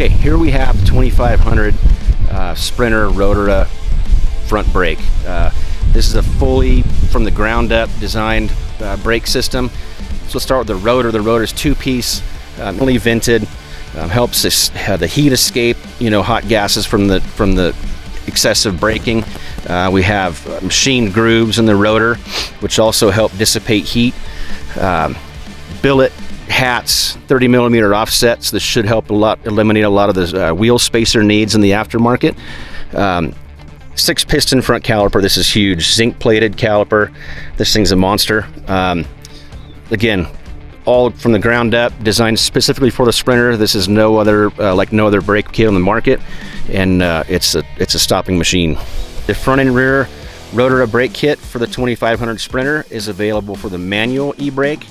Okay, here we have the 2500 Sprinter Rotora front brake. This is a fully from the ground up designed brake system. So let's start with the rotor. The rotor is two-piece, only vented, helps the heat escape, hot gases from the excessive braking. We have machined grooves in the rotor, which also help dissipate heat. Billet hats, 30 millimeter offsets. This should help eliminate a lot of the wheel spacer needs in the aftermarket. 6-piston front caliper. This is huge, zinc plated caliper. This thing's a monster. Again, all from the ground up, designed specifically for the Sprinter. This is no other brake kit on the market, and it's a stopping machine. The front and rear Rotora brake kit for the 2500 Sprinter is available for the manual e-brake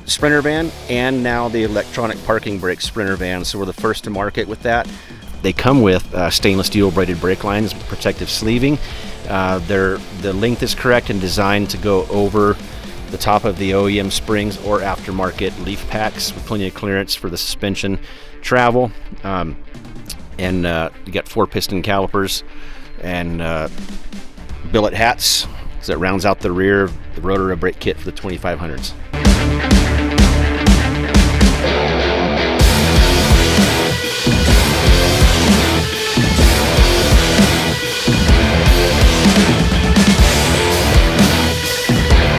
Sprinter van and now the electronic parking brake Sprinter van. So we're the first to market with that. They come with stainless steel braided brake lines, protective sleeving. The length is correct and designed to go over the top of the OEM springs or aftermarket leaf packs with plenty of clearance for the suspension travel. And you got 4-piston calipers and billet hats, so it rounds out the rear of the Rotora brake kit for the 2500s.